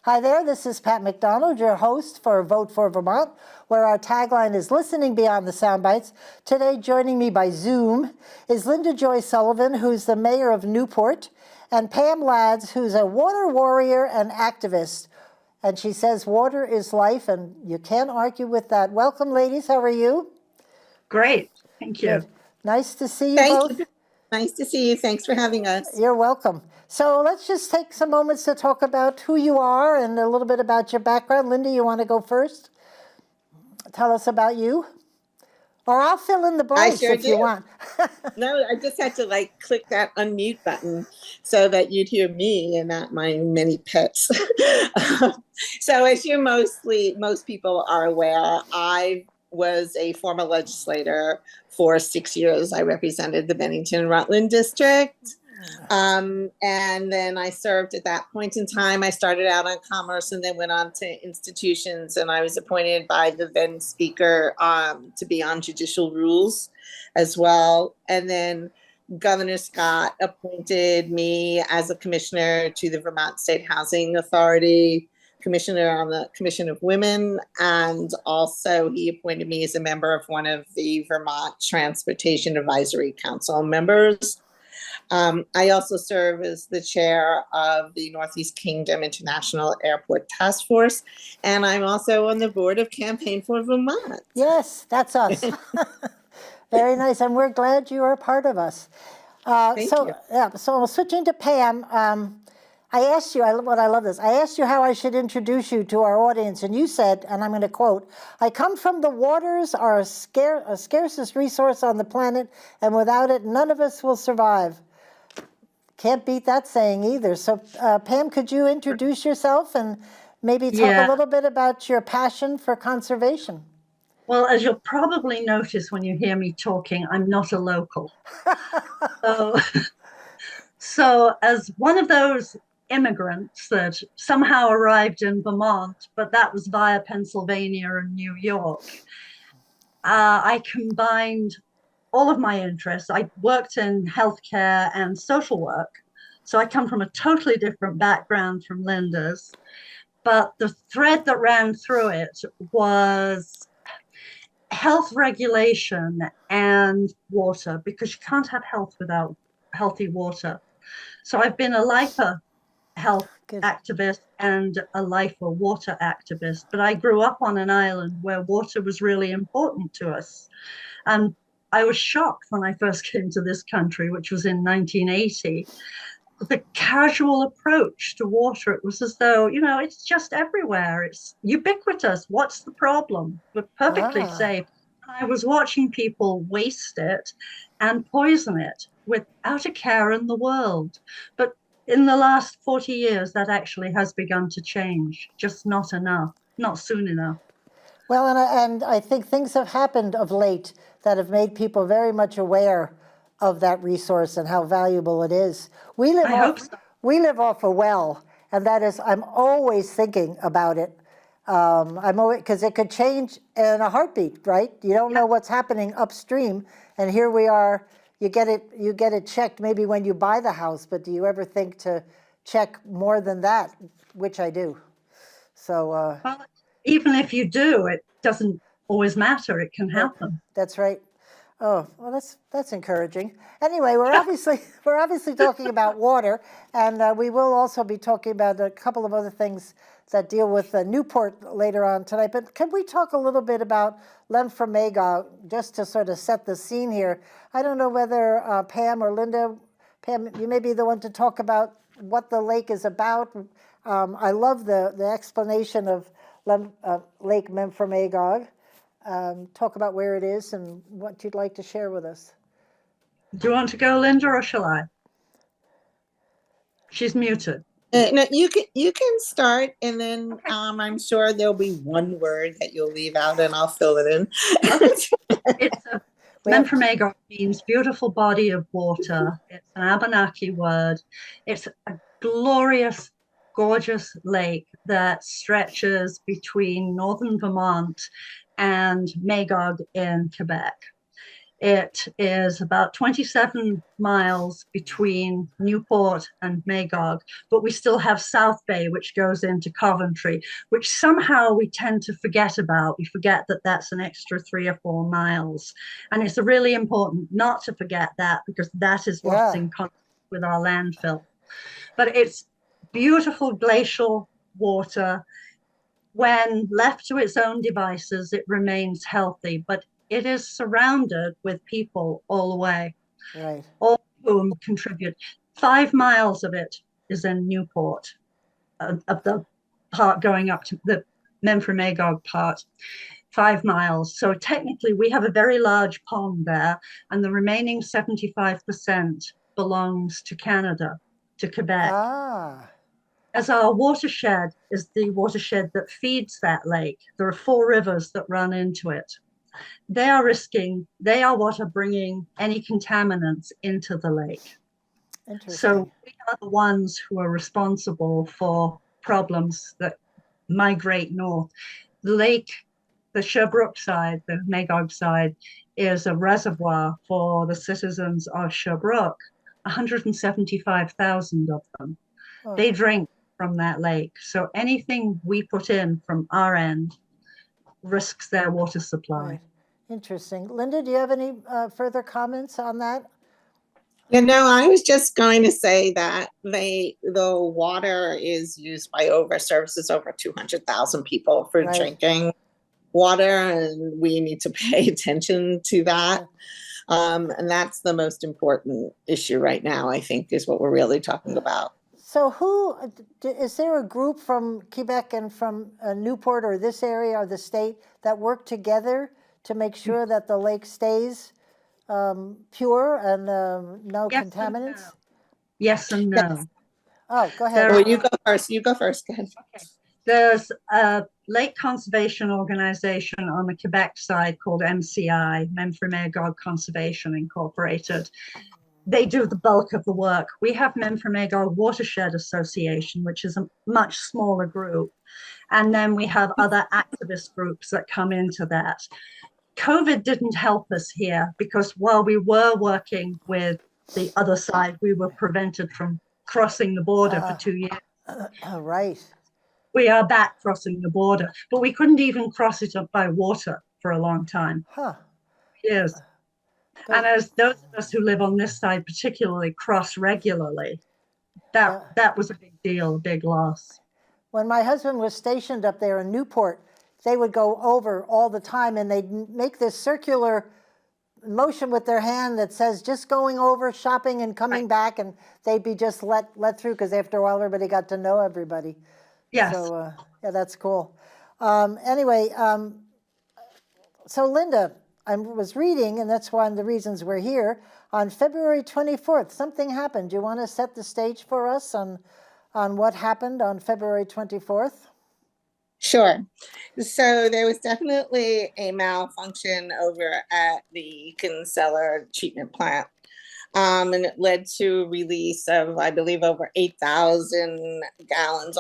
Hi there, this is Pat McDonald, your host for Vote for Vermont, where our tagline is listening beyond the sound bites. Today, joining me by Zoom is Linda Joy Sullivan, who's the mayor of Newport, and Pam Lads, who's a water warrior and activist. And she says water is life, and you can't argue with that. Welcome, ladies. How are you? Great. Thank you. Good. Nice to see you both. Nice to see you. Thanks for having us. You're welcome. So let's just take some moments to talk about who you are and a little bit about your background. Linda, you want to go first? Tell us about you. Or I'll fill in the blanks if you want. No, I just had to click that unmute button so that you'd hear me and not my many pets. So as most people are aware, I was a former legislator for 6 years. I represented the Bennington-Rutland district. And then I served at that point in time. I started out on commerce and then went on to institutions, and I was appointed by the then speaker to be on judicial rules as well. And then Governor Scott appointed me as a commissioner to the Vermont State Housing Authority, commissioner on the Commission of Women, and also he appointed me as a member of one of the Vermont Transportation Advisory Council members. I also serve as the chair of the Northeast Kingdom International Airport Task Force, and I'm also on the board of Campaign for Vermont. Yes, that's us. Very nice, and we're glad you are a part of us. Thank you. So switching to Pam, I asked you, I love this, I asked you how I should introduce you to our audience, and you said, and I'm going to quote, "I come from the waters are a scarcest resource on the planet, and without it, none of us will survive." Can't beat that saying either. So Pam, could you introduce yourself and maybe talk a little bit about your passion for conservation? Well, as you'll probably notice when you hear me talking, I'm not a local. So as one of those immigrants that somehow arrived in Vermont, but that was via Pennsylvania and New York, I combined all of my interests. I worked in healthcare and social work. So I come from a totally different background from Linda's. But the thread that ran through it was health regulation and water, because you can't have health without healthy water. So I've been a lifer health activist and a lifer water activist. But I grew up on an island where water was really important to us. And I was shocked when I first came to this country, which was in 1980, the casual approach to water. It was as though, it's just everywhere. It's ubiquitous. What's the problem? We're perfectly safe. I was watching people waste it and poison it without a care in the world. But in the last 40 years, that actually has begun to change, just not enough, not soon enough. Well, and I think things have happened of late that have made people very much aware of that resource and how valuable it is. We live off a well, and that is, I'm always thinking about it. I'm always, because it could change in a heartbeat, right? You don't know what's happening upstream, and here we are. You get it checked maybe when you buy the house, but do you ever think to check more than that? Which I do. So. Well, even if you do, it doesn't always matter. It can happen. That's right. Oh, well, that's encouraging. Anyway, we're obviously talking about water, and we will also be talking about a couple of other things that deal with Newport later on tonight. But can we talk a little bit about Memphremagog, just to sort of set the scene here? I don't know whether Pam or Linda, Pam, you may be the one to talk about what the lake is about. I love the explanation of Lake Memphremagog. Talk about where it is and what you'd like to share with us. Do you want to go, Linda, or shall I? She's muted. No, you can start, and then I'm sure there'll be one word that you'll leave out, and I'll fill it in. Memphremagog means beautiful body of water. It's an Abenaki word. It's a glorious, gorgeous lake that stretches between northern Vermont and Magog in Quebec. It is about 27 miles between Newport and Magog, but we still have South Bay, which goes into Coventry, which somehow we tend to forget about. We forget that that's an extra 3 or 4 miles. And it's really important not to forget that, because that is what's Yeah, in contact with our landfill. But it's beautiful glacial water. When left to its own devices, it remains healthy, but it is surrounded with people all the way, right. all of whom contribute. 5 miles of it is in Newport, of the part going up to the Memphremagog part, 5 miles. So technically, we have a very large pond there, and the remaining 75% belongs to Canada, to Quebec. Ah, As our watershed is the watershed that feeds that lake. There are 4 rivers that run into it. They are what are bringing any contaminants into the lake. interesting. So we are the ones who are responsible for problems that migrate north. The lake, the Sherbrooke side, the Magog side, is a reservoir for the citizens of Sherbrooke, 175,000 of them. Oh, They drink from that lake. So anything we put in from our end risks their water supply. right. Interesting. Linda, do you have any further comments on that? I was just going to say that the water is used by services over 200,000 people for Right. drinking water, and we need to pay attention to that. And that's the most important issue right now, I think, is what we're really talking about. So is there a group from Quebec and from Newport or this area or the state that work together to make sure that the lake stays pure and no Yes and no. contaminants? Yes and no. Oh, go ahead. There Well, are, you go first. You go first. Go ahead. okay. There's a lake conservation organization on the Quebec side called MCI, Memphremagog Conservation Incorporated. They do the bulk of the work. We have Memphremagog Watershed Association, which is a much smaller group. And then we have other activist groups that come into that. COVID didn't help us here, because while we were working with the other side, we were prevented from crossing the border for 2 years. Right. We are back crossing the border, but we couldn't even cross it up by water for a long time. Huh. Years. But, And as those of us who live on this side particularly cross regularly, that was a big deal, a big loss. when my husband was stationed up there in Newport, they would go over all the time and they'd make this circular motion with their hand that says just going over, shopping and coming back, and they'd be just let through, because after a while everybody got to know everybody. Yes. So yeah, that's cool. Anyway, so Linda, I was reading, and that's one of the reasons we're here. On February 24th, something happened. Do you want to set the stage for us on what happened on February 24th? Sure. So there was definitely a malfunction over at the Kinsella treatment plant. And it led to release of, I believe, over 8,000 gallons,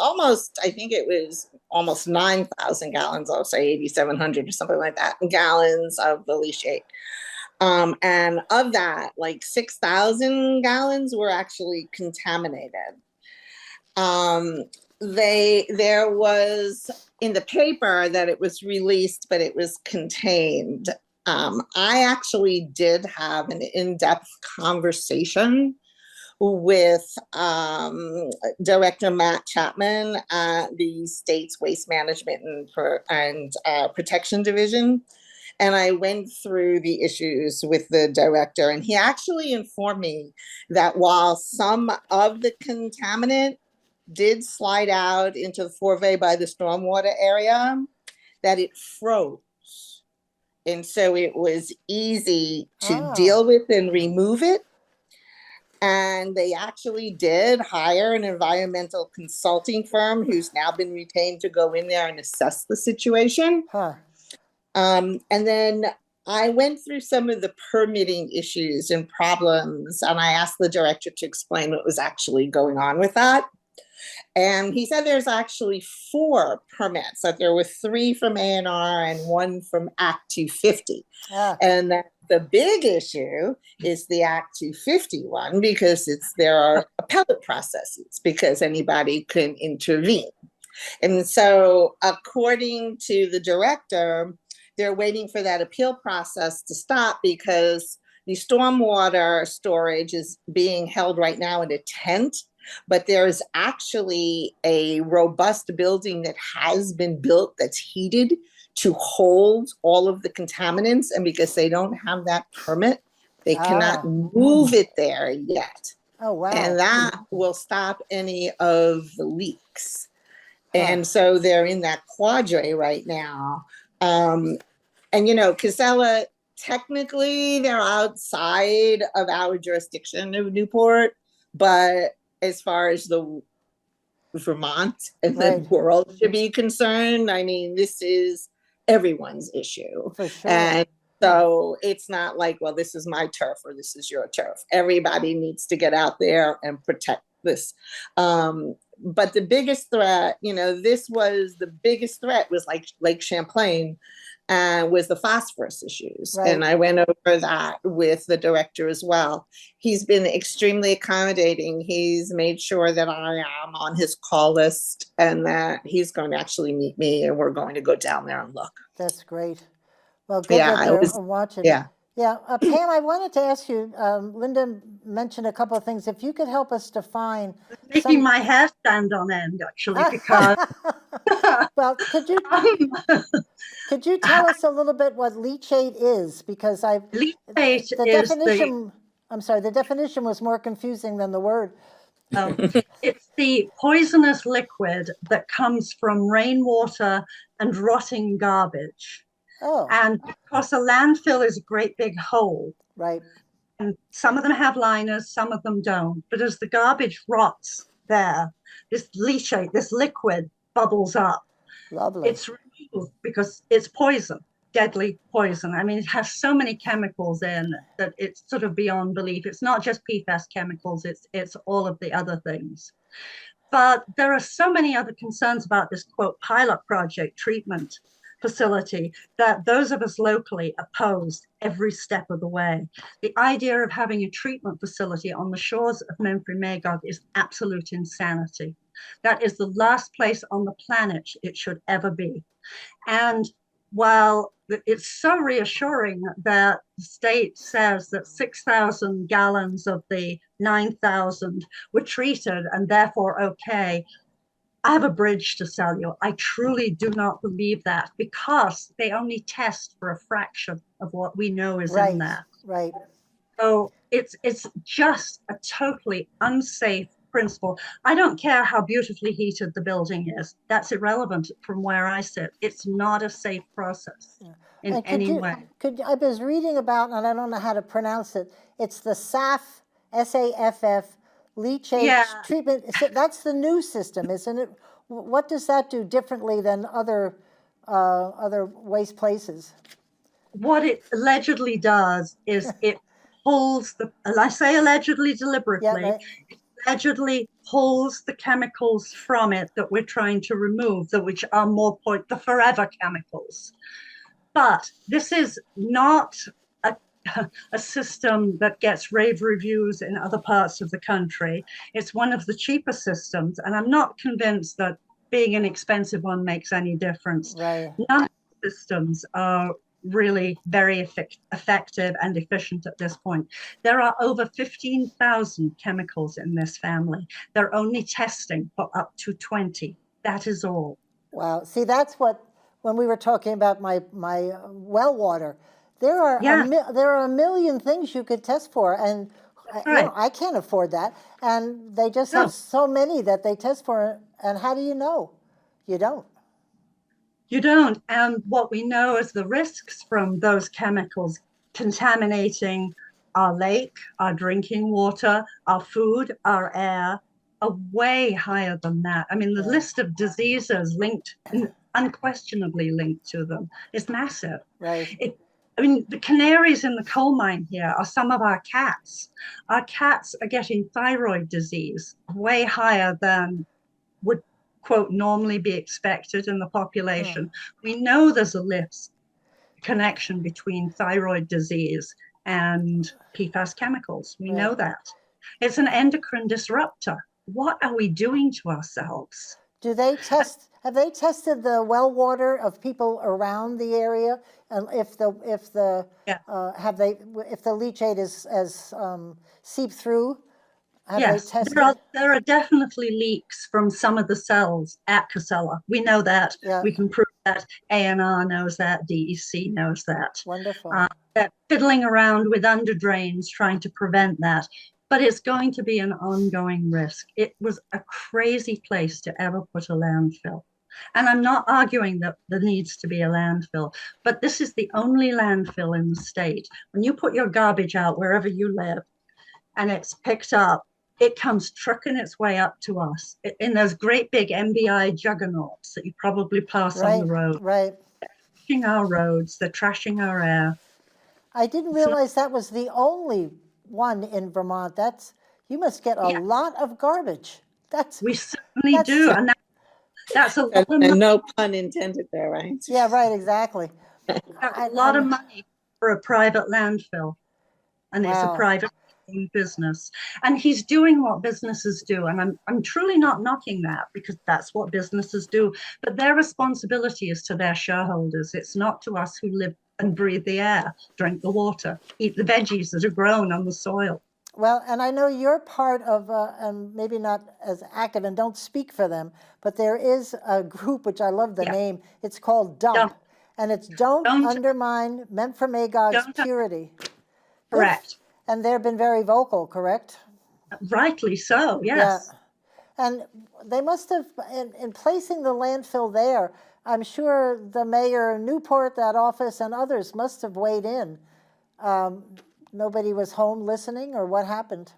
I think it was almost 9,000 gallons, I'll say 8,700 or something like that, gallons of the leachate. And of that, like 6,000 gallons were actually contaminated. There was in the paper that it was released, but it was contained. I actually did have an in-depth conversation with Director Matt Chapman at the state's Waste Management and Protection Division. And I went through the issues with the director, and he actually informed me that while some of the contaminant did slide out into the fourvey by the stormwater area, that it froze. And so it was easy to deal with and remove it. And they actually did hire an environmental consulting firm who's now been retained to go in there and assess the situation. And then I went through some of the permitting issues and problems, and I asked the director to explain what was actually going on with that. And he said there's actually 4 permits, that there were 3 from A&R and 1 from Act 250. And that The big issue is the Act 250 one because there are appellate processes because anybody can intervene. And so, according to the director, they're waiting for that appeal process to stop because the stormwater storage is being held right now in a tent, but there's actually a robust building that has been built that's heated to hold all of the contaminants. And because they don't have that permit, they cannot move it there yet. Oh, wow. And that will stop any of the leaks. And so they're in that quadre right now. And, Casella, technically they're outside of our jurisdiction of Newport, but as far as the Vermont and the world should be concerned, I mean, this is everyone's issue. For sure. And so it's not like, well, this is my turf or this is your turf. Everybody needs to get out there and protect this. But the biggest threat, this was the biggest threat was like Lake Champlain, was the phosphorus issues. Right. And I went over that with the director as well. He's been extremely accommodating. He's made sure that I am on his call list and that he's going to actually meet me and we're going to go down there and look. That's great. Well, good Yeah, that they're watching. Yeah. Yeah. Pam, I wanted to ask you, Linda mentioned a couple of things. If you could help us define. Making my hair stand on end, actually, because. Well, could you tell us a little bit what leachate is? Because leachate the is definition. I'm sorry, the definition was more confusing than the word. It's the poisonous liquid that comes from rainwater and rotting garbage. Oh. And because a landfill is a great big hole. Right. And some of them have liners, some of them don't. But as the garbage rots there, this leachate, this liquid bubbles up. Lovely. It's removed because it's poison, deadly poison. I mean, it has so many chemicals in that it's sort of beyond belief. It's not just PFAS chemicals, it's all of the other things. But there are so many other concerns about this, quote, pilot project treatment facility that those of us locally opposed every step of the way. The idea of having a treatment facility on the shores of Memphremagog is absolute insanity. That is the last place on the planet it should ever be. And while it's so reassuring that the state says that 6,000 gallons of the 9,000 were treated and therefore okay, I have a bridge to sell you. I truly do not believe that because they only test for a fraction of what we know is in there. Right. So it's just a totally unsafe principle. I don't care how beautifully heated the building is. That's irrelevant from where I sit. It's not a safe process in any way. I was reading about, and I don't know how to pronounce it, it's the SAFF, S-A-F-F, leachate treatment. That's the new system, isn't it? What does that do differently than other waste places? What it allegedly does is it pulls and I say allegedly deliberately, it allegedly pulls the chemicals from it that we're trying to remove, which are the forever chemicals. But this is not a system that gets rave reviews in other parts of the country. It's one of the cheaper systems, and I'm not convinced that being an expensive one makes any difference. Right. None of the systems are really very effective and efficient at this point. There are over 15,000 chemicals in this family. They're only testing for up to 20. That is all. Wow. See, that's when we were talking about my well water, there are a million things you could test for, and I can't afford that. And they just have so many that they test for, and how do you know? You don't. You don't. And what we know is the risks from those chemicals contaminating our lake, our drinking water, our food, our air, are way higher than that. I mean, the list of diseases unquestionably linked to them is massive. Right. The canaries in the coal mine here are some of our cats. Our cats are getting thyroid disease way higher than would, quote, normally be expected in the population. We know there's a connection between thyroid disease and PFAS chemicals. We know that. It's an endocrine disruptor. What are we doing to ourselves? Do they test? Have they tested the well water of people around the area, and if the Yeah. if the leachate is seeped through? Have Yes, they tested? there are definitely leaks from some of the cells at Casella. We know that. Yeah. We can prove that. ANR knows that. DEC knows that. Wonderful. They're fiddling around with under drains trying to prevent that. But it's going to be an ongoing risk. It was a crazy place to ever put a landfill. And I'm not arguing that there needs to be a landfill, but this is the only landfill in the state. When you put your garbage out wherever you live and it's picked up, it comes trucking its way up to us in those great big MBI juggernauts that you probably pass on the road. Right. They're trashing our roads, they're trashing our air. I didn't realize that was the only one in Vermont. You must get a lot of garbage. We certainly do, and that's a lot of money. And no pun intended there, right? Yeah, right, exactly. That's a lot of money for a private landfill, and it's a private business. And he's doing what businesses do, and I'm truly not knocking that, because that's what businesses do. But their responsibility is to their shareholders. It's not to us who live and breathe the air, drink the water, eat the veggies that are grown on the soil. Well, and I know you're part of, and maybe not as active, and don't speak for them, but there is a group, which I love the name. It's called DUMP, and it's Don't Undermine Memphremagog's Purity. Correct. And they've been very vocal, correct? Rightly so, yes. Yeah. And they must have, in placing the landfill there, I'm sure the mayor of Newport, that office, and others must have weighed in. Nobody was home listening, or what happened?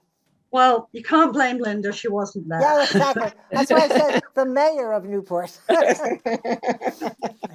Well, you can't blame Linda. She wasn't there. Yeah, exactly. That's why I said the mayor of Newport.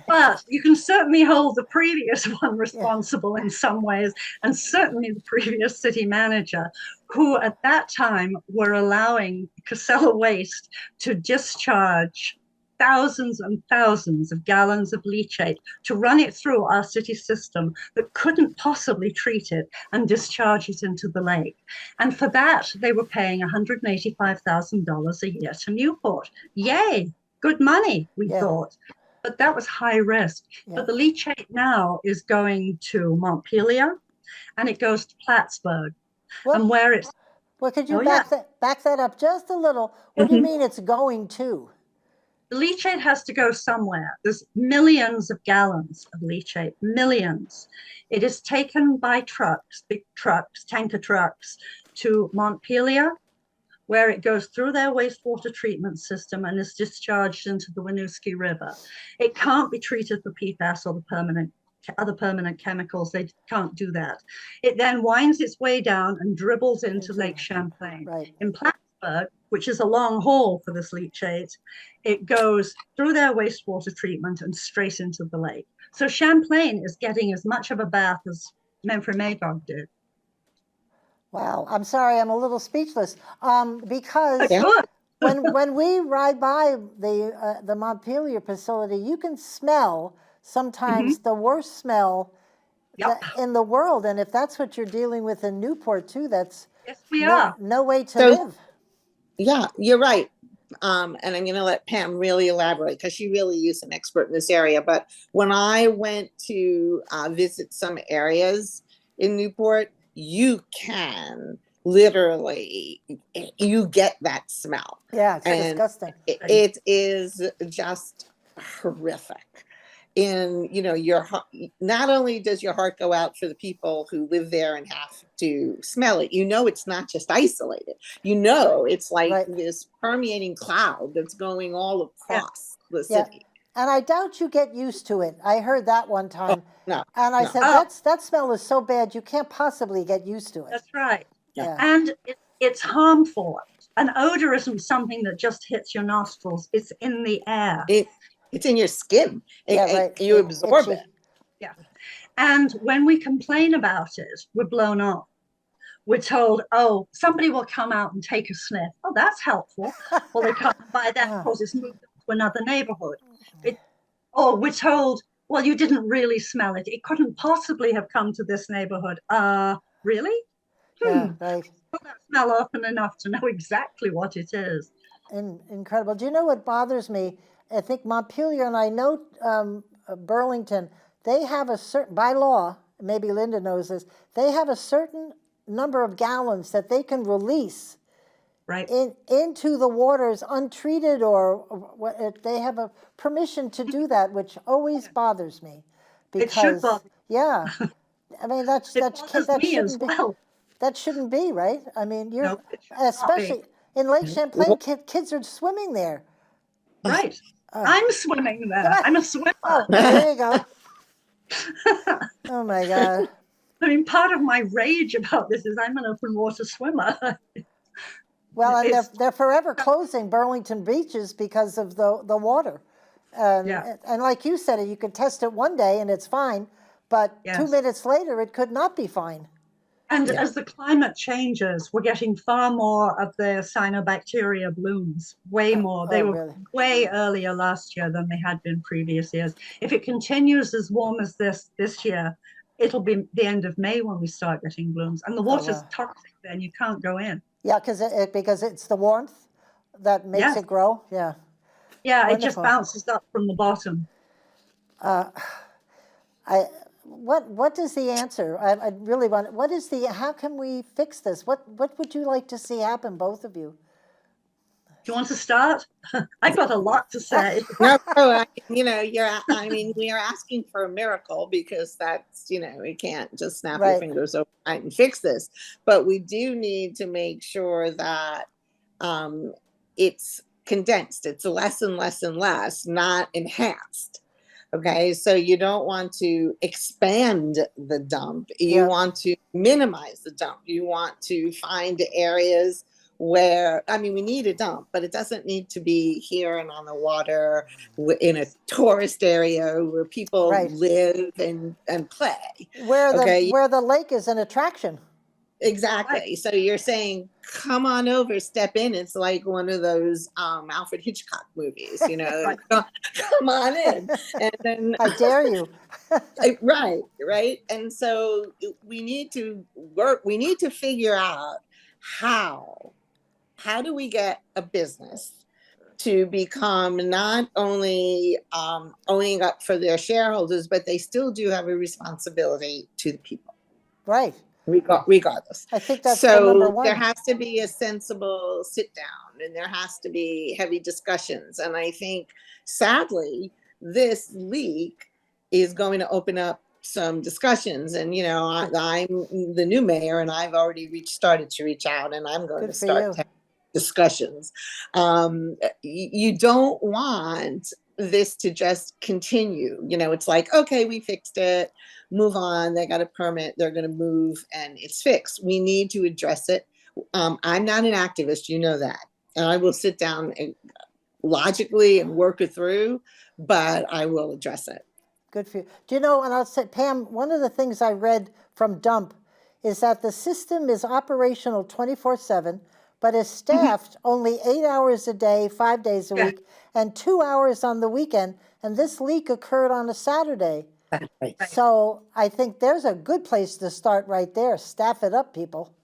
But you can certainly hold the previous one responsible in some ways, and certainly the previous city manager, who at that time were allowing Casella Waste to discharge thousands and thousands of gallons of leachate, to run it through our city system that couldn't possibly treat it and discharge it into the lake. And for that, they were paying $185,000 a year to Newport. Yay, good money, we thought. But that was high risk. But the leachate now is going to Montpelier, and it goes to Plattsburgh. And where it's... Well, could you back that up just a little? What do you mean it's going to? The leachate has to go somewhere. There's millions of gallons of leachate, millions. It is taken by trucks, big trucks, tanker trucks, to Montpelier, where it goes through their wastewater treatment system and is discharged into the Winooski River. It can't be treated for PFAS or the other permanent chemicals. They can't do that. It then winds its way down and dribbles into Lake Champlain. In Plattsburgh, which is a long haul for this leachate, it goes through their wastewater treatment and straight into the lake. So Champlain is getting as much of a bath as Memphremagog did. Wow, I'm sorry, I'm a little speechless, because when we ride by the Montpelier facility, you can smell sometimes the worst smell in the world, and if that's what you're dealing with in Newport too, that's no way to live. Yeah, you're right. And I'm going to let Pam really elaborate, because she really is an expert in this area. But when I went to visit some areas in Newport, you can literally, you get that smell. Yeah, it's disgusting. It is just horrific. And, you know, not only does your heart go out for the people who live there and have to smell it, you know, it's not just isolated. You know, it's like this permeating cloud that's going all across the city. And I doubt you get used to it. I heard that one time. No. And I said, that smell is so bad, you can't possibly get used to it. That's right. Yeah. And it's harmful. An odor isn't something that just hits your nostrils. It's in the air. It's in your skin. You absorb it. Yeah. And when we complain about it, we're blown off. We're told, oh, somebody will come out and take a sniff. Oh, that's helpful. Well, they can't buy that because it's moved to another neighborhood. Or we're told, well, you didn't really smell it. It couldn't possibly have come to this neighborhood. Really? Yeah, Hmm. right. Put that smell often enough to know exactly what it is. Incredible. Do you know what bothers me? I think Montpelier and I know Burlington, they have a certain, by law, maybe Linda knows this, they have a certain number of gallons that they can release Right. into the waters untreated, or what, they have a permission to do that, which always bothers me It should because, bother. yeah, I mean, It bothers that me as shouldn't be. well. That shouldn't be, right? I mean, you're, No, it should not be. especially in Lake Champlain, kids are swimming there. Right. Oh, I'm swimming there. I'm a swimmer. oh, there you go. Oh my God. I mean, part of my rage about this is I'm an open water swimmer. Well, and It's, they're forever closing Burlington beaches because of the water. yeah, And like you said, you can test it one day and it's fine, but two yes. minutes later it could not be fine. And as the climate changes, we're getting far more of the cyanobacteria blooms, way more. They Oh, were really? way earlier last year than they had been previous years. If it continues as warm as this year, it'll be the end of May when we start getting blooms. And the water's wow. toxic then, you can't go in. Yeah, because it's the warmth that makes Yes. it grow. Yeah. Yeah, it just Wonderful. bounces up from the bottom. What is the answer? I really want. What is the? How can we fix this? What would you like to see happen, both of you? Do you want to start? I've got a lot to say. No, I mean, we are asking for a miracle because that's, we can't just snap your Right. fingers overnight and fix this. But we do need to make sure that it's condensed. It's less and less and less, not enhanced. Okay, so you don't want to expand the dump. You Yeah. want to minimize the dump. You want to find areas where, I mean, we need a dump, but it doesn't need to be here and on the water in a tourist area where people Right. live and play. Where Okay. where the lake is an attraction. Exactly. Right. So you're saying, come on over, step in. It's like one of those Alfred Hitchcock movies, Right. come on in. And then I dare you. right. And so we need to figure out how do we get a business to become not only owning up for their shareholders, but they still do have a responsibility to the people. Right. Regardless. I think that's the number So one. there has to be a sensible sit down and there has to be heavy discussions. And I think, sadly, this leak is going to open up some discussions. And, I'm the new mayor and I've already started to reach out, and I'm going Good to for start you. having discussions. You don't want this to just continue. It's like, okay, we fixed it, move on. They got a permit, they're going to move, and it's fixed. We need to address it. I'm not an activist, you know that, and I will sit down and logically and work it through, but I will address it. Good for you. Do you know, and I'll say, Pam, one of the things I read from Dump is that the system is operational 24/7, but is staffed only 8 hours a day, 5 days a week, and 2 hours on the weekend. And this leak occurred on a Saturday. Right. So I think there's a good place to start right there. Staff it up, people.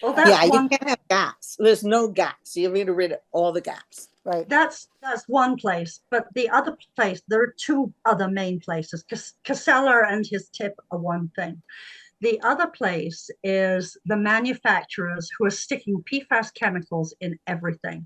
Well, that's Yeah, one. you can't have gaps. There's no gaps. You need to rid of all the gaps. Right. That's one place, but the other place, there are two other main places. Casella and his tip are one thing. The other place is the manufacturers who are sticking PFAS chemicals in everything,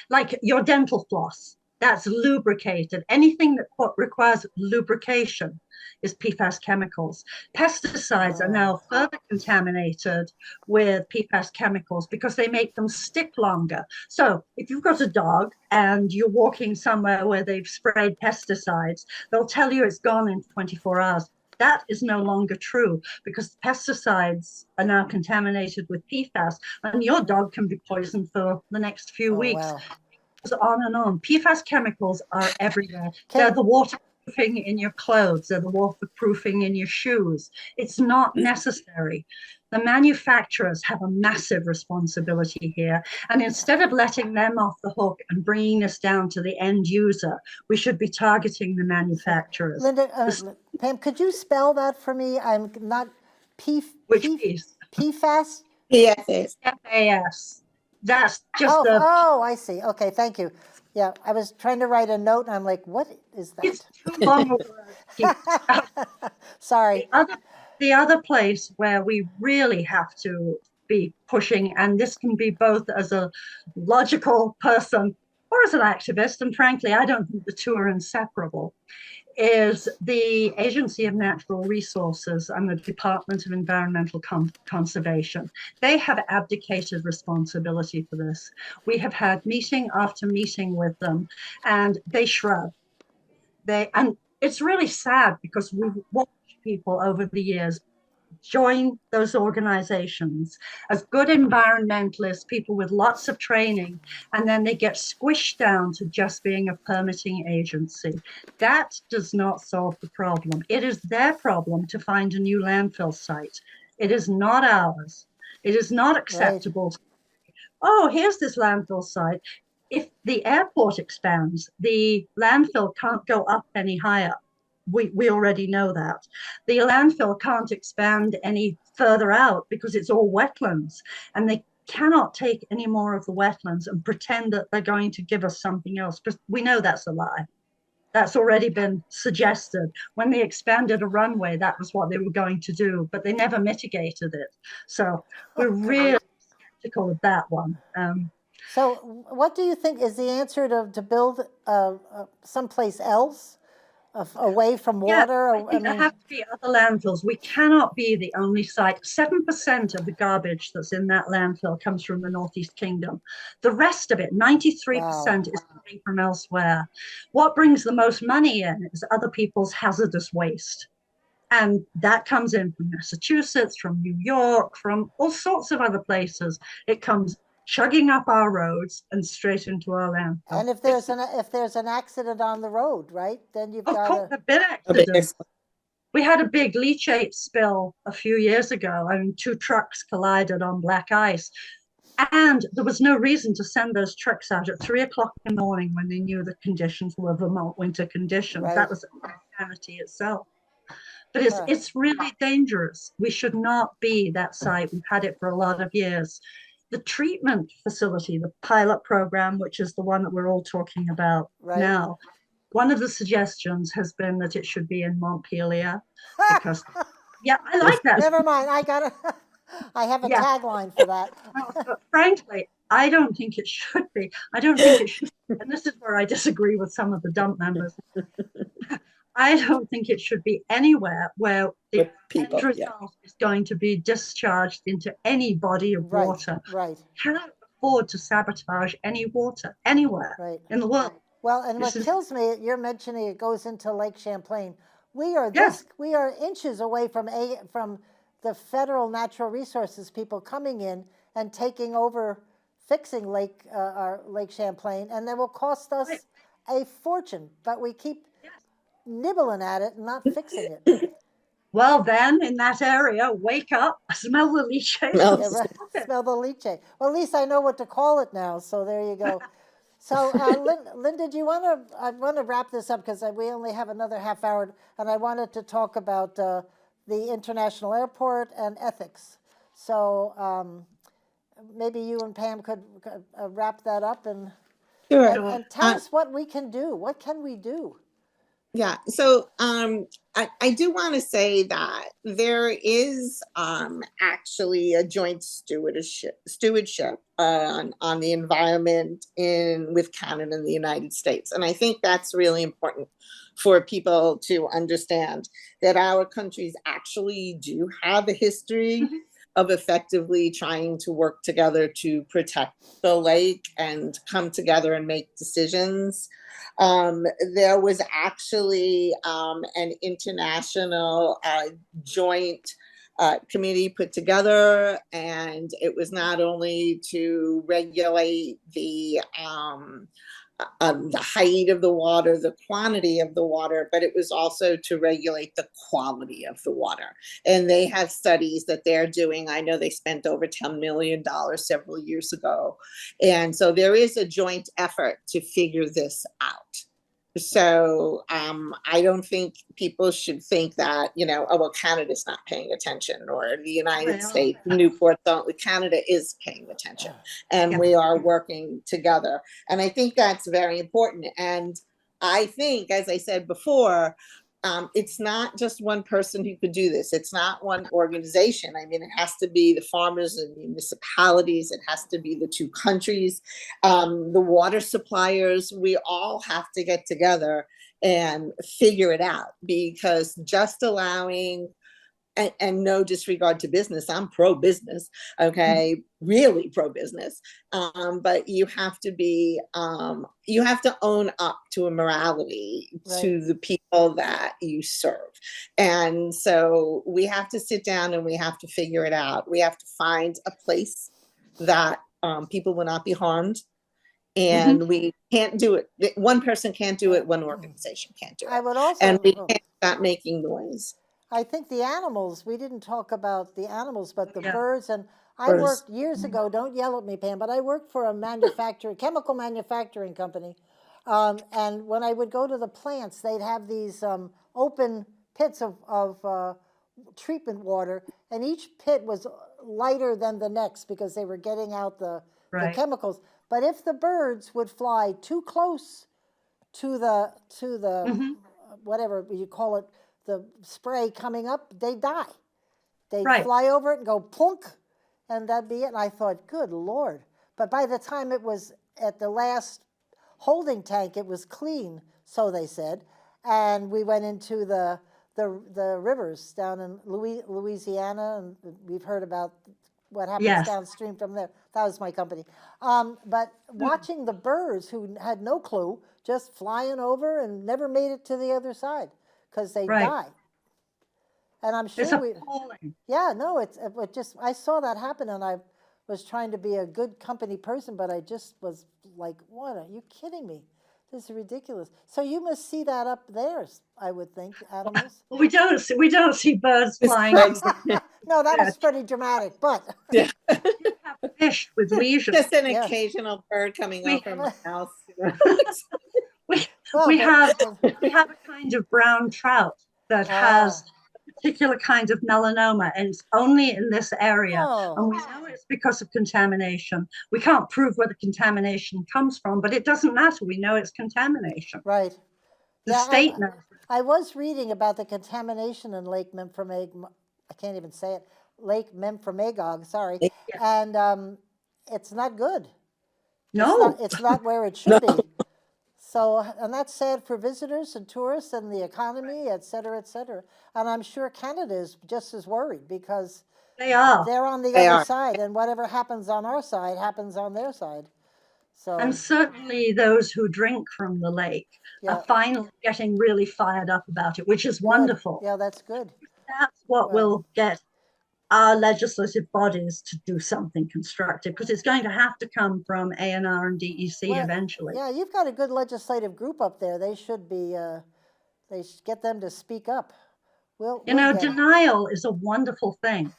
like your dental floss. That's lubricated. Anything that requires lubrication is PFAS chemicals. Pesticides are now further contaminated with PFAS chemicals because they make them stick longer. So if you've got a dog and you're walking somewhere where they've sprayed pesticides, they'll tell you it's gone in 24 hours. That is no longer true because pesticides are now contaminated with PFAS, and your dog can be poisoned for the next few weeks. Wow. It goes on and on. PFAS chemicals are everywhere. They're the waterproofing in your clothes. They're the waterproofing in your shoes. It's not necessary. The manufacturers have a massive responsibility here. And instead of letting them off the hook and bringing us down to the end user, we should be targeting the manufacturers. Linda, Pam, could you spell that for me? I'm not Which piece? PFAS? Yes. FAS. That's just oh, I see. Okay, thank you. Yeah, I was trying to write a note, and I'm like, what is that? It's too long a word. Sorry. The other place where we really have to be pushing, and this can be both as a logical person or as an activist, and frankly, I don't think the two are inseparable, is the Agency of Natural Resources and the Department of Environmental Conservation. They have abdicated responsibility for this. We have had meeting after meeting with them, and they shrug. And it's really sad because we've watched people over the years join those organizations as good environmentalists, people with lots of training, and then they get squished down to just being a permitting agency. That does not solve the problem. It is their problem to find a new landfill site. It is not ours. It is not acceptable. Right. Oh, here's this landfill site. If the airport expands, the landfill can't go up any higher. We already know that. The landfill can't expand any further out because it's all wetlands, and they cannot take any more of the wetlands and pretend that they're going to give us something else, because we know that's a lie. That's already been suggested. When they expanded a runway, that was what they were going to do, but they never mitigated it. So we're really skeptical of that one. So what do you think is the answer to build someplace else? Away from water? Yeah, there have to be other landfills. We cannot be the only site. 7% of the garbage that's in that landfill comes from the Northeast Kingdom. The rest of it, 93%, is coming from elsewhere. What brings the most money in is other people's hazardous waste. And that comes in from Massachusetts, from New York, from all sorts of other places. It comes chugging up our roads and straight into our landfill. And if there's an accident on the road, right, then you've got a big accident. We had a big leachate spill a few years ago, and 2 trucks collided on black ice. And there was no reason to send those trucks out at 3 o'clock in the morning when they knew the conditions were Vermont winter conditions. Right. That was insanity itself. But it's really dangerous. We should not be that site. We've had it for a lot of years. The treatment facility, the pilot program, which is the one that we're all talking about now, one of the suggestions has been that it should be in Montpelier, because, I like that. Never mind, I have a tagline for that. But frankly, I don't think it should be. I don't think it should be. And this is where I disagree with some of the dump members. I don't think it should be anywhere where the end result is going to be discharged into any body of water. Right. Cannot afford to sabotage any water anywhere in the world. Well, and what kills me, you're mentioning it goes into Lake Champlain. We are inches away from the federal natural resources people coming in and taking over, fixing our Lake Champlain, and that will cost us a fortune. But we keep nibbling at it and not fixing it. Well, then, in that area, wake up, smell the leachate. Smell the leachate. Well, at least I know what to call it now, so there you go. So, Linda, I want to wrap this up because we only have another half hour, and I wanted to talk about the international airport and ethics. So maybe you and Pam could wrap that up and tell us what we can do. What can we do? Yeah, so I do want to say that there is actually a joint stewardship on the environment with Canada and the United States. And I think that's really important for people to understand that our countries actually do have a history of effectively trying to work together to protect the lake and come together and make decisions. There was actually an international joint committee put together, and it was not only to regulate the height of the water, the quantity of the water, but it was also to regulate the quality of the water. And they have studies that they're doing. I know they spent over $10 million several years ago. And so there is a joint effort to figure this out. So I don't think people should think that, oh, well, Canada's not paying attention, or the United States, Newport, Canada is paying attention, and we are working together. And I think that's very important. And I think, as I said before, it's not just one person who could do this. It's not one organization. I mean, it has to be the farmers and municipalities. It has to be the two countries, the water suppliers. We all have to get together and figure it out, because just allowing, and no disregard to business, I'm pro-business, okay, really pro-business, but you have to be, you have to own up to a morality to the people that you serve. And so we have to sit down and we have to figure it out. We have to find a place that people will not be harmed. And we can't do it. One person can't do it. One organization can't do it. I would also, and we can't stop making noise. I think the animals, we didn't talk about the animals, but the birds. And I worked years ago, don't yell at me, Pam, but I worked for a chemical manufacturing company. And when I would go to the plants, they'd have these open pits of treatment water, and each pit was lighter than the next because they were getting out the chemicals. But if the birds would fly too close to the whatever you call it, the spray coming up, they die. They fly over it and go plunk, and that'd be it. And I thought, good Lord. But by the time it was at the last holding tank, it was clean, so they said. And we went into the rivers down in Louisiana, and we've heard about what happens downstream from there. That was my company. But watching the birds who had no clue, just flying over and never made it to the other side, because they die. And I'm sure it just, I saw that happen, and I was trying to be a good company person, but I just was like, what, are you kidding me? This is ridiculous. So you must see that up there, I would think, animals. Well, we don't see birds flying over. No, that was pretty dramatic, but you have fish with leisure. Just an occasional bird coming up from the house. We have a kind of brown trout that has a particular kind of melanoma, and it's only in this area. And we know it's because of contamination. We can't prove where the contamination comes from, but it doesn't matter. We know it's contamination. Right. The state knows. I was reading about the contamination in Lake Memphremagog. I can't even say it. Lake Memphremagog, sorry. And it's not good. No. It's not where it should be. So, and that's sad for visitors and tourists and the economy, et cetera, et cetera. And I'm sure Canada is just as worried, because they're on the other side, and whatever happens on our side happens on their side. So, and certainly those who drink from the lake are finally getting really fired up about it, which is wonderful. Yeah, that's good. That's what will get our legislative bodies to do something constructive, because it's going to have to come from ANR and DEC eventually. Yeah, you've got a good legislative group up there. They should be, they should get them to speak up. Denial is a wonderful thing.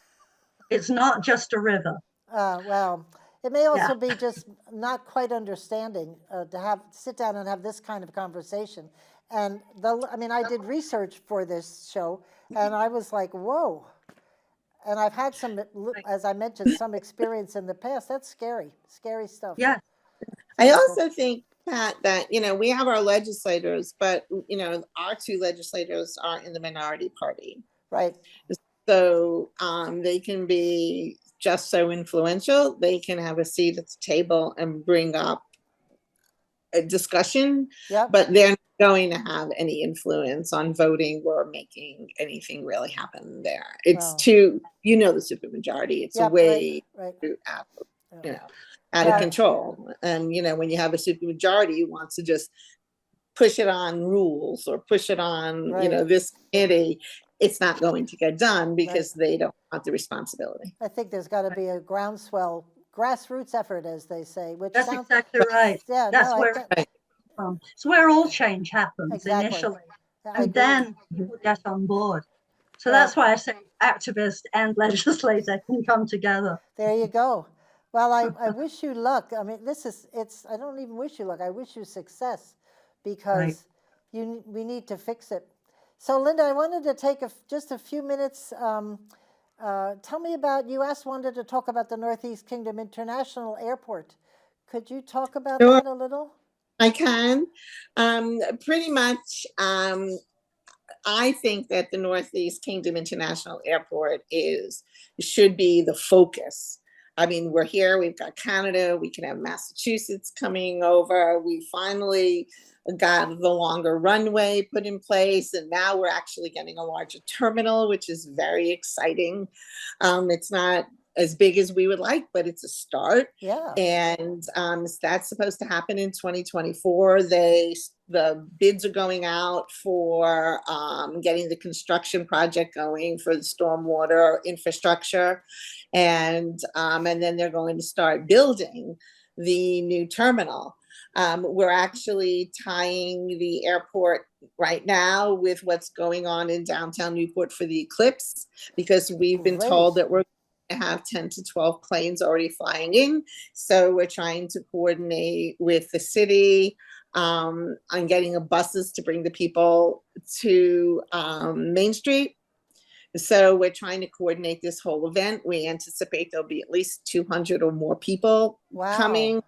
It's not just a river. Well, it may also be just not quite understanding to sit down and have this kind of conversation. And I did research for this show, and I was like, whoa. And I've had some, as I mentioned, some experience in the past. That's scary stuff. Yeah. I also think that we have our legislators, but our two legislators are in the minority party. Right. So they can be just so influential. They can have a seat at the table and bring up a discussion, but they're not going to have any influence on voting or making anything really happen there. It's the supermajority. It's way out of control. And when you have a supermajority who wants to just push it on rules or push it on this committee, it's not going to get done because they don't want the responsibility. I think there's got to be a groundswell, grassroots effort, as they say, which That's sounds, exactly right. yeah, That's no, I where get, it comes from. It's where all change happens exactly. initially, I and agree. then people get on board. So Well, that's why I say activist and legislator can come together. there you go. Well, I wish you luck. I mean, I don't even wish you luck. I wish you success Right. because we need to fix it. So, Linda, I wanted to take just a few minutes. Tell me about, wanted to talk about the Northeast Kingdom International Airport. Could you talk about Sure. that a little? I can. Pretty much, I think that the Northeast Kingdom International Airport should be the focus. I mean, we're here, we've got Canada, we can have Massachusetts coming over. We finally got the longer runway put in place, and now we're actually getting a larger terminal, which is very exciting. It's not as big as we would like, but it's a start. Yeah. And that's supposed to happen in 2024. The bids are going out for getting the construction project going for the stormwater infrastructure, and then they're going to start building the new terminal. We're actually tying the airport right now with what's going on in downtown Newport for the eclipse, because we've been told that we're going to have 10 to 12 planes already flying in. So we're trying to coordinate with the city on getting buses to bring the people to Main Street. So we're trying to coordinate this whole event. We anticipate there'll be at least 200 or more people coming.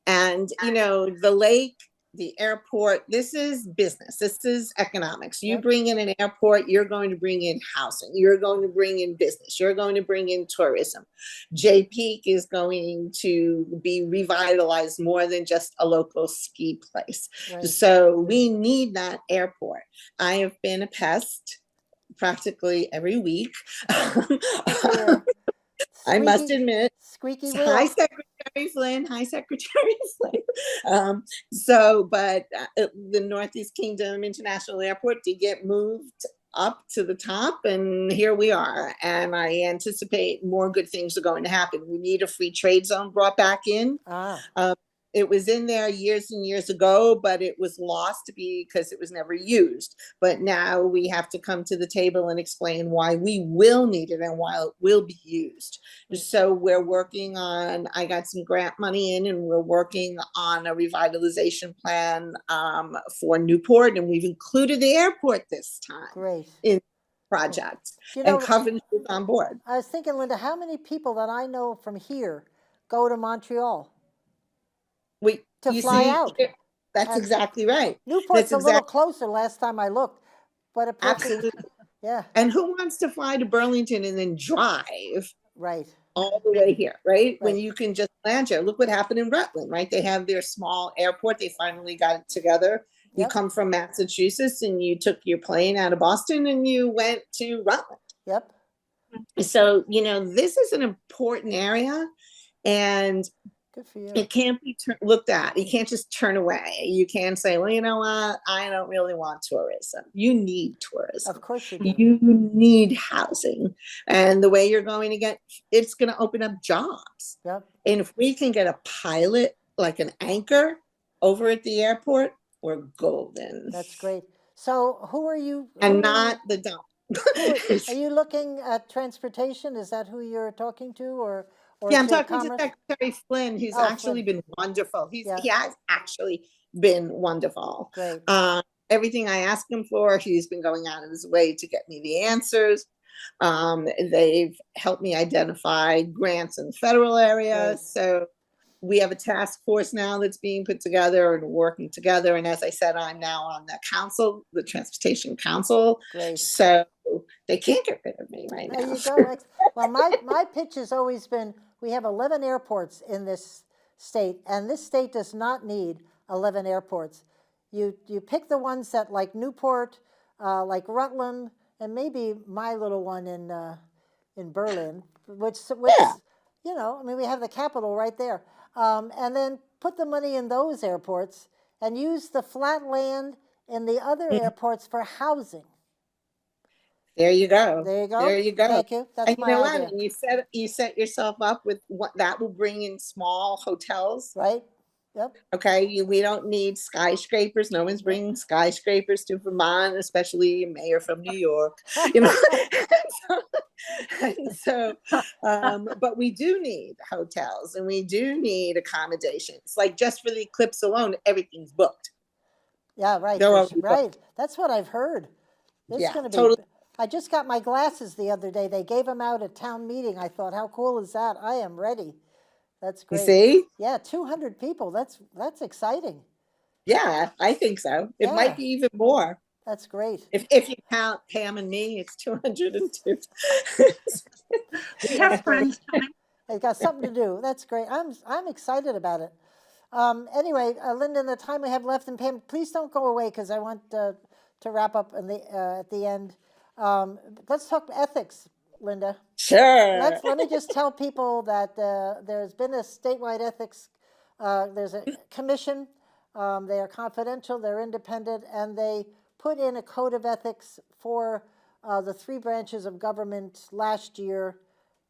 And, the lake, the airport, this is business. This is economics. You bring in an airport, you're going to bring in housing. You're going to bring in business. You're going to bring in tourism. Jay Peak is going to be revitalized more than just a local ski place. Right. So we need that airport. I have been a pest practically every week. I must admit. Squeaky wheel. Hi, Secretary Flynn. Hi, Secretary Flynn. But the Northeast Kingdom International Airport did get moved up to the top, and here we are. And I anticipate more good things are going to happen. We need a free trade zone brought back in. It was in there years and years ago, but it was lost because it was never used. But now we have to come to the table and explain why we will need it and why it will be used. So we're working on, I got some grant money in, and we're working on a revitalization plan for Newport, and we've included the airport this time in projects, and Coventry is on board. I was thinking, Linda, how many people that I know from here go to Montreal? To fly out. That's exactly right. Newport's a little closer last time I looked, but absolutely. Yeah. And who wants to fly to Burlington and then drive all the way here, right? When you can just land here. Look what happened in Rutland, right? They have their small airport. They finally got it together. You come from Massachusetts and you took your plane out of Boston and you went to Rutland. Yep. So, this is an important area, and good for you. It can't be looked at. You can't just turn away. You can't say, well, you know what? I don't really want tourism. You need tourism. Of course you do. You need housing. And the way you're going to get, it's going to open up jobs. Yep. And if we can get a pilot, like an anchor over at the airport, we're golden. That's great. So who are you? Not the dump. Are you looking at transportation? Is that who you're talking to, or yeah, I'm talking to Secretary Flynn, who's actually been wonderful. He has actually been wonderful. Great. Everything I asked him for, he's been going out of his way to get me the answers. They've helped me identify grants in the federal area. Right. So we have a task force now that's being put together and working together. And as I said, I'm now on the council, the Transportation Council. Great. So they can't get rid of me right now. There you go. Well, my pitch has always been, we have 11 airports in this state, and this state does not need 11 airports. You pick the ones that, like Newport, like Rutland, and maybe my little one in Berlin, which we have the capital right there. And then put the money in those airports and use the flat land in the other airports for housing. There you go. There you go. There you go. Thank you. That's And you my know what? idea. And you set yourself up with what that will bring in small hotels. Right? Yep. Okay, we don't need skyscrapers. No one's bringing skyscrapers to Vermont, especially a mayor from New York. You know, but we do need hotels and we do need accommodations. Like just for the eclipse alone, everything's booked. Yeah, right. They're already booked. Right. That's what I've heard. It's Yeah, going to be. totally. I just got my glasses the other day. They gave them out at town meeting. I thought, how cool is that? I am ready. That's You great. see? Yeah, 200 people. That's exciting. Yeah, I think so. It Yeah. might be even more. That's great. If you count Pam and me, it's 202. We have friends coming. They got something to do. That's great. I'm excited about it. Anyway, Linda, in the time we have left, and Pam, please don't go away because I want to wrap up at the end. Let's talk ethics, Linda. Sure. Let me just tell people that there's been a statewide ethics. There's a commission. They are confidential. They're independent, and they put in a code of ethics for the 3 branches of government last year.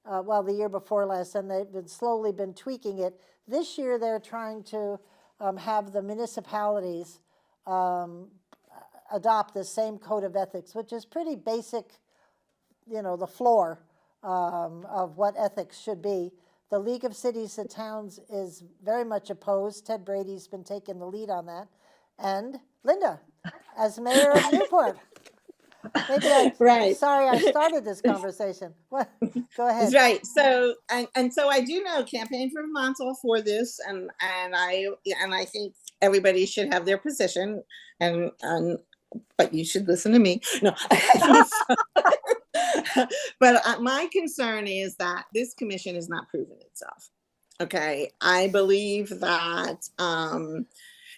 The year before last, and they've slowly been tweaking it. This year, they're trying to have the municipalities adopt the same code of ethics, which is pretty basic, the floor of what ethics should be. The League of Cities and Towns is very much opposed. Ted Brady's been taking the lead on that. And Linda, as mayor of Newport. Right. Sorry, I started this conversation. What? Go ahead. Right. So, so I do know Campaign for Vermont's all for this, and I think everybody should have their position, but you should listen to me. No. But my concern is that this commission has not proven itself. Okay, I believe that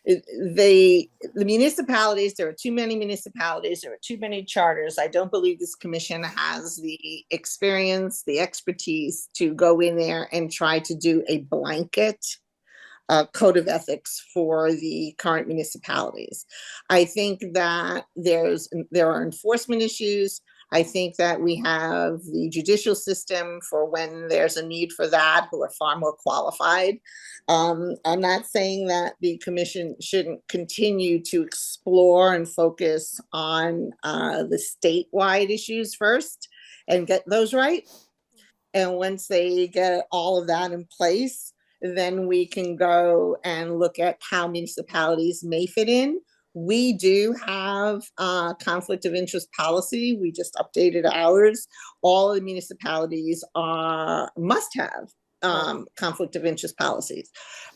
the municipalities, there are too many municipalities, there are too many charters. I don't believe this commission has the experience, the expertise to go in there and try to do a blanket code of ethics for the current municipalities. I think that there are enforcement issues. I think that we have the judicial system for when there's a need for that, who are far more qualified. I'm not saying that the commission shouldn't continue to explore and focus on the statewide issues first and get those right. And once they get all of that in place, then we can go and look at how municipalities may fit in. We do have conflict of interest policy. We just updated ours. All the municipalities must have conflict of interest policies.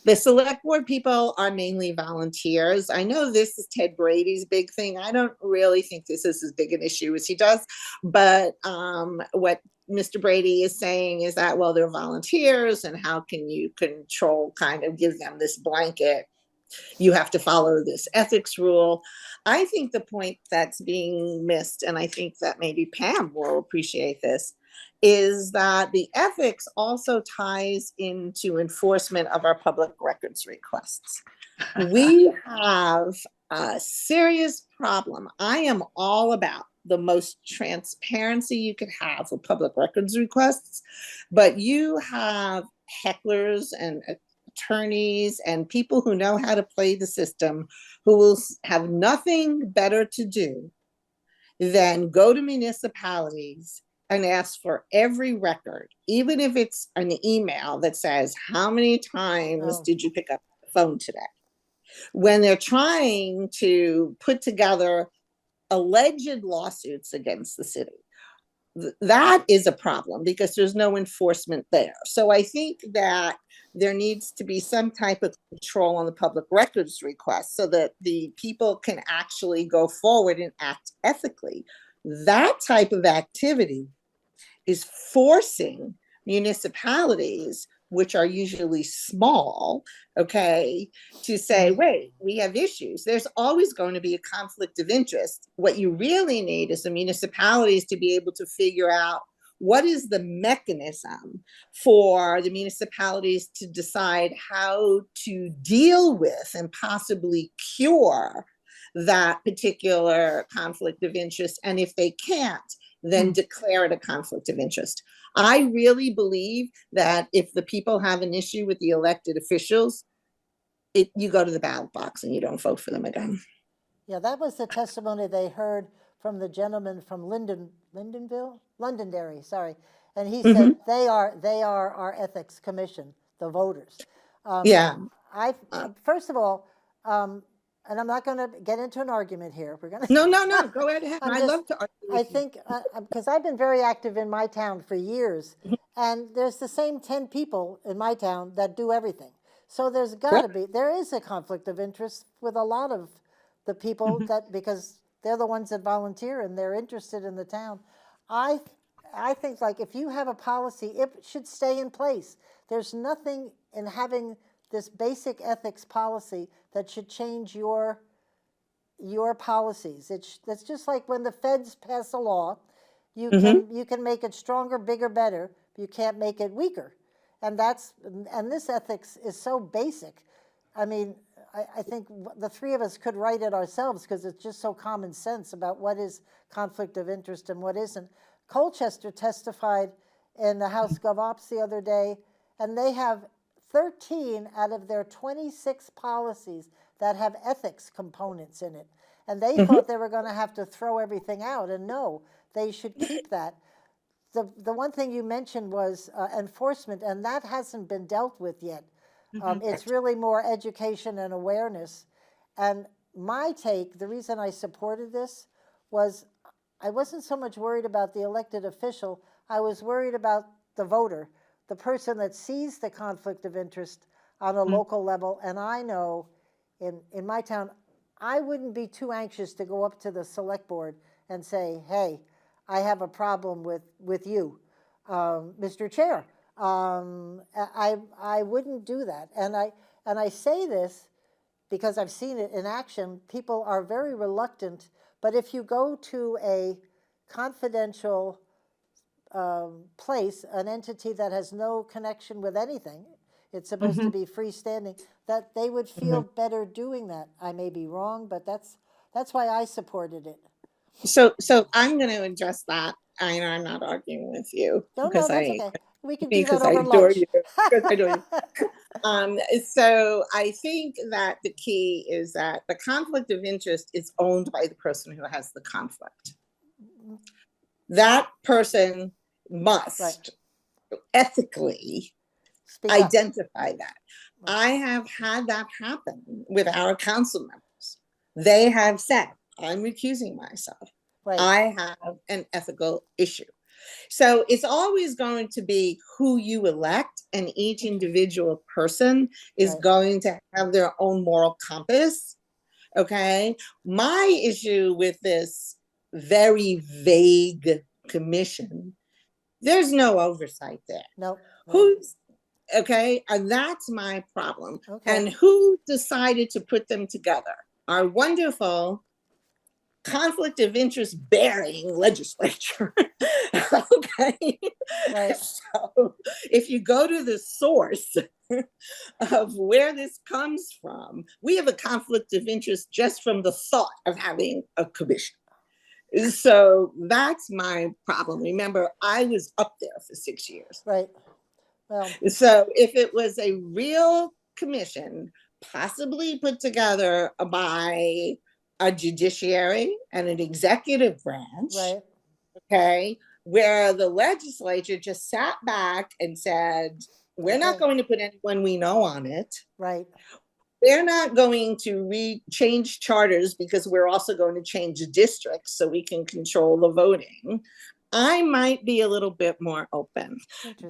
The select board people are mainly volunteers. I know this is Ted Brady's big thing. I don't really think this is as big an issue as he does, but what Mr. Brady is saying is that, well, they're volunteers, and how can you give them this blanket? You have to follow this ethics rule. I think the point that's being missed, and I think that maybe Pam will appreciate this, is that the ethics also ties into enforcement of our public records requests. We have a serious problem. I am all about the most transparency you could have for public records requests, but you have hecklers and attorneys and people who know how to play the system who will have nothing better to do than go to municipalities and ask for every record, even if it's an email that says, how many times did you pick up the phone today? When they're trying to put together alleged lawsuits against the city. That is a problem because there's no enforcement there. So I think that there needs to be some type of control on the public records request so that the people can actually go forward and act ethically. That type of activity is forcing municipalities, which are usually small, okay, to say, wait, we have issues. There's always going to be a conflict of interest. What you really need is the municipalities to be able to figure out what is the mechanism for the municipalities to decide how to deal with and possibly cure that particular conflict of interest. And if they can't, then declare it a conflict of interest. I really believe that if the people have an issue with the elected officials, you go to the ballot box and you don't vote for them again. Yeah, that was the testimony they heard from the gentleman from Londonderry, sorry. And he said they are our ethics commission, the voters. Yeah. First of all, and I'm not going to get into an argument here. We're going to No, go right ahead. I love to argue with I you. think because I've been very active in my town for years, and there's the same 10 people in my town that do everything. So there's got to be, there is a conflict of interest with a lot of the people that, because they're the ones that volunteer and they're interested in the town. I think, like, if you have a policy, it should stay in place. There's nothing in having this basic ethics policy that should change your policies. That's just like when the feds pass a law, you can make it stronger, bigger, better. You can't make it weaker, and this ethics is so basic. I mean, I think the three of us could write it ourselves because it's just so common sense about what is conflict of interest and what isn't. Colchester testified in the House GovOps the other day, and they have 13 out of their 26 policies that have ethics components in it. And they thought they were going to have to throw everything out, and no, they should keep that. The one thing you mentioned was enforcement, and that hasn't been dealt with yet. It's really more education and awareness. And my take, the reason I supported this was I wasn't so much worried about the elected official. I was worried about the voter, the person that sees the conflict of interest on a local level. And I know in my town, I wouldn't be too anxious to go up to the select board and say, hey, I have a problem with you, Mr. Chair. I wouldn't do that. And I say this because I've seen it in action. People are very reluctant, but if you go to a confidential place, an entity that has no connection with anything, it's supposed to be freestanding, that they would feel better doing that. I may be wrong, but that's why I supported it. So I'm going to address that. I'm not arguing with you That's okay. We can do that because over I adore lunch. you. Because I adore you. So I think that the key is that the conflict of interest is owned by the person who has the conflict. That person must ethically identify that. I have had that happen with our council members. They have said, I'm recusing myself. I have an ethical issue. So it's always going to be who you elect, and each individual person is going to have their own moral compass. Okay. My issue with this very vague commission, there's no oversight there. No. Who's okay? And that's my problem. And who decided to put them together? Our wonderful conflict of interest bearing legislature. Okay. So if you go to the source of where this comes from, we have a conflict of interest just from the thought of having a commission. So that's my problem. Remember, I was up there for 6 years. Right. Well, so if it was a real commission, possibly put together by a judiciary and an executive branch, okay, where the legislature just sat back and said, we're not going to put anyone we know on it. Right. They're not going to change charters because we're also going to change districts so we can control the voting. I might be a little bit more open.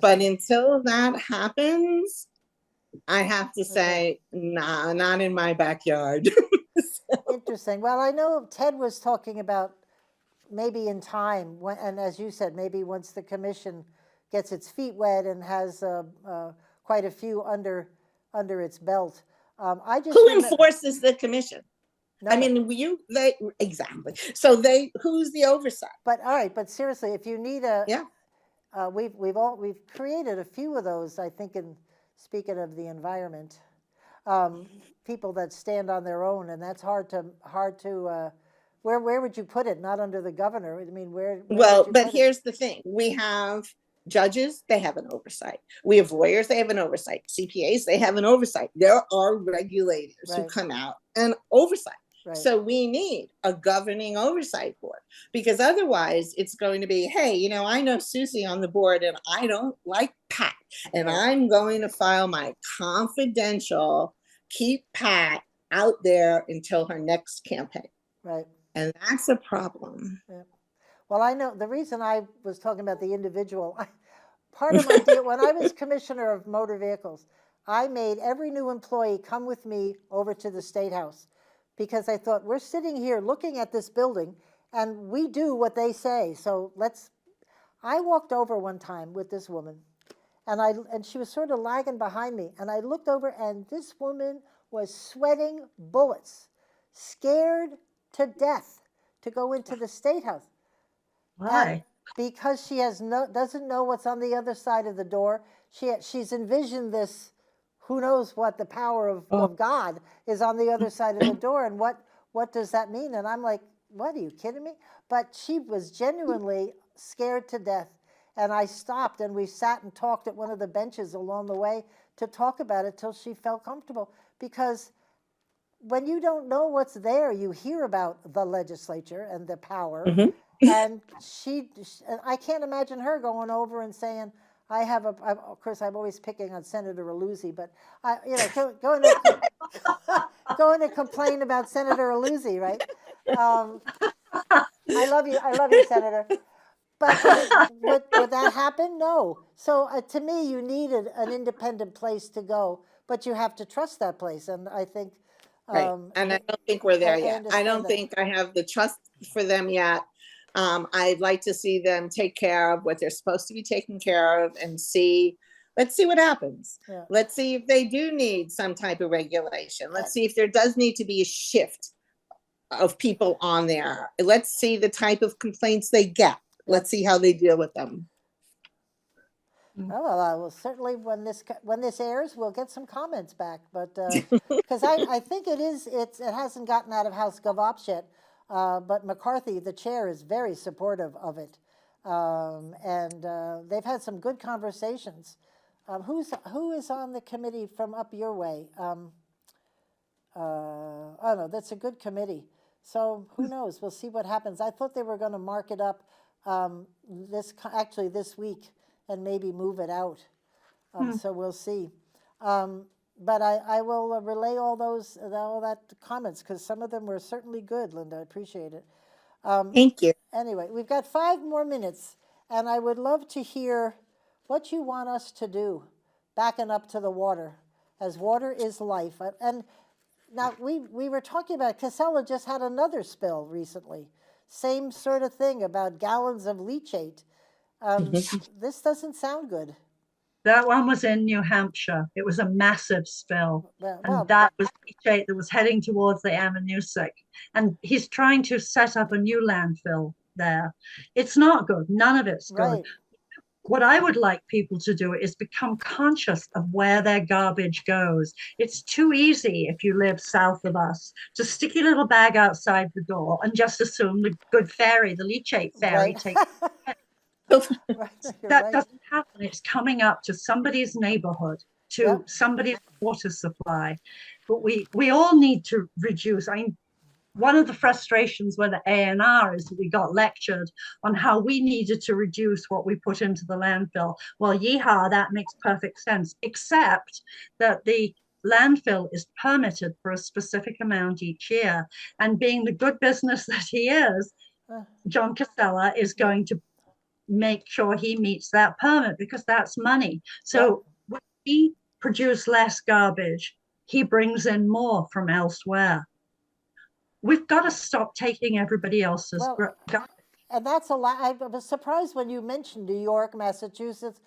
But until that happens, I have to say, nah, not in my backyard. Interesting. Well, I know Ted was talking about maybe in time, and as you said, maybe once the commission gets its feet wet and has quite a few under its belt. Who enforces the commission? I mean, exactly. So who's the oversight? But all right, but seriously, if you need we've created a few of those, I think, speaking of the environment, people that stand on their own, and that's hard to where would you put it? Not under the governor. I mean, where Well, would you but put it? here's the thing. We have judges, they have an oversight. We have lawyers, they have an oversight. CPAs, they have an oversight. There are regulators who Right. come out and oversight. Right. So we need a governing oversight board, because otherwise it's going to be, hey, you know, I know Susie on the board and I don't like Pat, and Right. I'm going to file my confidential, keep Pat out there until her next campaign. Right. And that's a problem. Yeah. Well, I know the reason I was talking about the individual, part of my deal, when I was commissioner of motor vehicles, I made every new employee come with me over to the State House, because I thought, we're sitting here looking at this building and we do what they say. So I walked over one time with this woman, and she was sort of lagging behind me, and I looked over and this woman was sweating bullets, scared to death to go into the State House. Why? Because she doesn't know what's on the other side of the door. She's envisioned this, who knows what the power of God is on the other side of the door, and what does that mean? And I'm like, what, are you kidding me? But she was genuinely scared to death. And I stopped, and we sat and talked at one of the benches along the way to talk about it till she felt comfortable. Because when you don't know what's there, you hear about the legislature and the power. Mhm. And I can't imagine her going over and saying, of course, I'm always picking on Senator Aluzzi, but going to complain about Senator Aluzzi, right? I love you, Senator. But would that happen? No. So to me, you needed an independent place to go, but you have to trust that place. And I think, right. And I don't think we're there yet. I don't that. think I have the trust for them yet. I'd like to see them take care of what they're supposed to be taking care of, and let's see what happens. Yeah. Let's see if they do need some type of regulation. Let's see if there does need to be a shift of people on there. Let's see the type of complaints they get. Let's see how they deal with them. Oh, well, well, certainly when this airs, we'll get some comments back. But because I think it hasn't gotten out of House GovOps yet. But McCarthy, the chair, is very supportive of it, and they've had some good conversations. Who is on the committee from up your way? Oh no, that's a good committee. So who knows? We'll see what happens. I thought they were going to mark it up this week and maybe move it out. So we'll see. But I will relay all that comments, because some of them were certainly good, Linda. I appreciate it. Thank you. Anyway, we've got 5 more minutes, and I would love to hear what you want us to do, backing up to the water, as water is life. And now we were talking about, Casella just had another spill recently. Same sort of thing about gallons of leachate. This doesn't sound good. That one was in New Hampshire. It was a massive spill. Well, That was leachate that was heading towards the Ammonoosuc. And he's trying to set up a new landfill there. It's not good. None of it's good. right. What I would like people to do is become conscious of where their garbage goes. It's too easy, if you live south of us, to stick your little bag outside the door and just assume the good fairy, the leachate fairy, Right. takes Right, you're that right. doesn't happen. It's coming up to somebody's neighborhood, to Yep. somebody's water supply. But we all need to reduce. I mean, one of the frustrations with the ANR is that we got lectured on how we needed to reduce what we put into the landfill. Well, yeehaw, that makes perfect sense, except that the landfill is permitted for a specific amount each year. And being the good business that he is, John Casella is going to make sure he meets that permit, because that's money. So when we produce less garbage, he brings in more from elsewhere. We've got to stop taking everybody else's garbage. And that's a lot. I was surprised when you mentioned New York, Massachusetts.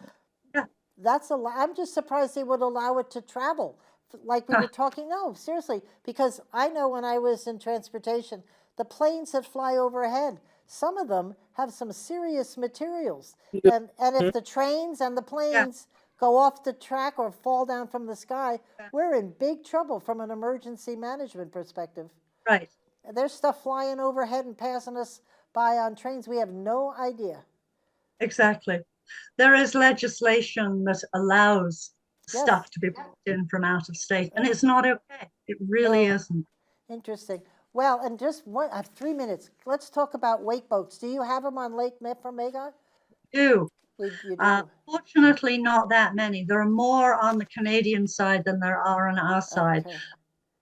Yeah. That's a lot. I'm just surprised they would allow it to travel. Like we were talking, no, seriously, because I know when I was in transportation, the planes that fly overhead, some of them have some serious materials. And if the trains and the planes go off the track or fall down from the sky, we're in big trouble from an emergency management perspective. Right. There's stuff flying overhead and passing us by on trains. We have no idea. Exactly. There is legislation that allows Yes. stuff to be brought in from out of state, and it's not okay. It really No. isn't. Interesting. Well, and just one, I have 3 minutes. Let's talk about wake boats. Do you have them on Lake Memphremagog? Do. You do. Fortunately, not that many. There are more on the Canadian side than there are on our side. Okay.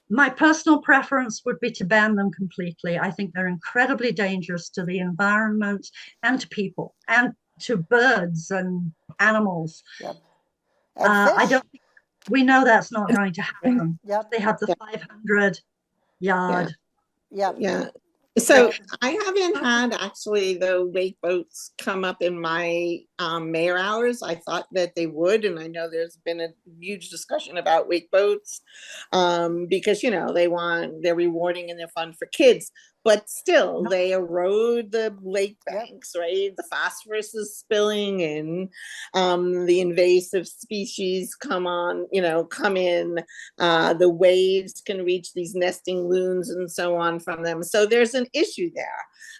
My personal preference would be to ban them completely. I think they're incredibly dangerous to the environment and to people and to birds and animals. Yep. And I fish. don't think we know that's not going to happen. Yep. They have the Yeah. 500 yard Yep. Yeah. So section. I haven't had actually the wake boats come up in my mayor hours. I thought that they would, and I know there's been a huge discussion about wake boats because they're rewarding and they're fun for kids, but still they erode the lake banks, right? The phosphorus is spilling in, the invasive species come in. The waves can reach these nesting loons and so on from them. So there's an issue there.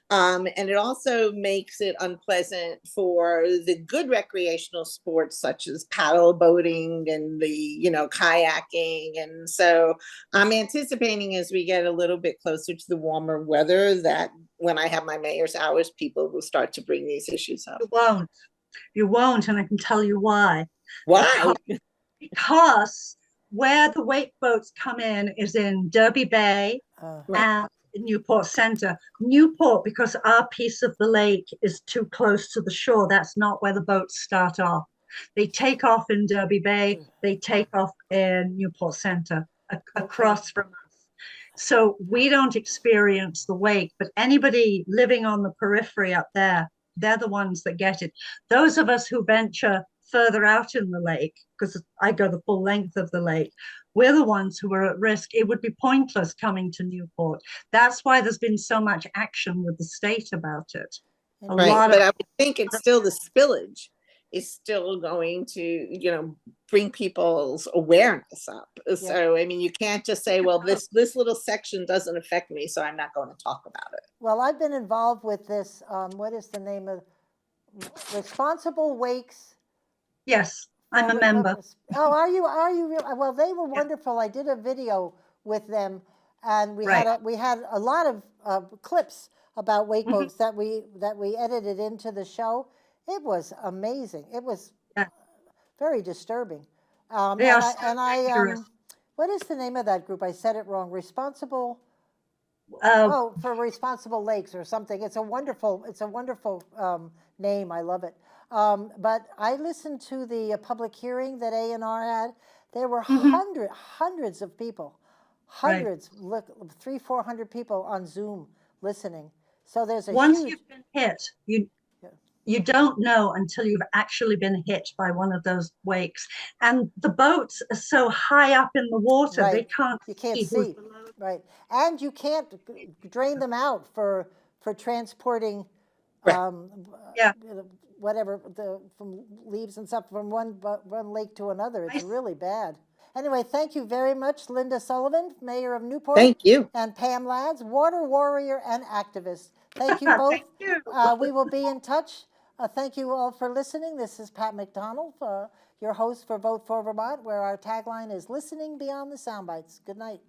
And it also makes it unpleasant for the good recreational sports such as paddle boating and kayaking. And so I'm anticipating as we get a little bit closer to the warmer weather that when I have my mayor's hours, people will start to bring these issues up. You won't, and I can tell you why. Why? Because where the wake boats come in is in Derby Bay and Newport Center. Newport, because our piece of the lake is too close to the shore, that's not where the boats start off. They take off in Derby Bay, they take off in Newport Center, across from us. So we don't experience the wake, but anybody living on the periphery up there, they're the ones that get it. Those of us who venture further out in the lake, because I go the full length of the lake, we're the ones who are at risk. It would be pointless coming to Newport. That's why there's been so much action with the state about it. Right, but I would think it's still the spillage is still going to, bring people's awareness up. So, I mean, you can't just say, well, this little section doesn't affect me, so I'm not going to talk about it. Well, I've been involved with this, what is the name of, Responsible Wakes? Yes, I'm a member. Oh, are you real? Well, they were wonderful. I did a video with them, and we had a lot of clips about wake boats that we edited into the show. It was amazing. It was very disturbing. What is the name of that group? I said it wrong. Responsible. For Responsible Lakes or something. It's a wonderful name. I love it. But I listened to the public hearing that A&R had. There were hundreds of people, hundreds, 300-400 people on Zoom listening. So there's a once you've been hit, you don't know until you've actually been hit by one of those wakes. And the boats are so high up in the water, they can't see. Right. And you can't drain them out for transporting whatever from leaves and stuff from one lake to another. It's really bad. Anyway, thank you very much, Linda Sullivan, Mayor of Newport. Thank you. And Pam Lads, water warrior and activist. Thank you both. Thank you. We will be in touch. Thank you all for listening. This is Pat McDonald, your host for Vote for Vermont, where our tagline is listening beyond the soundbites. Good night.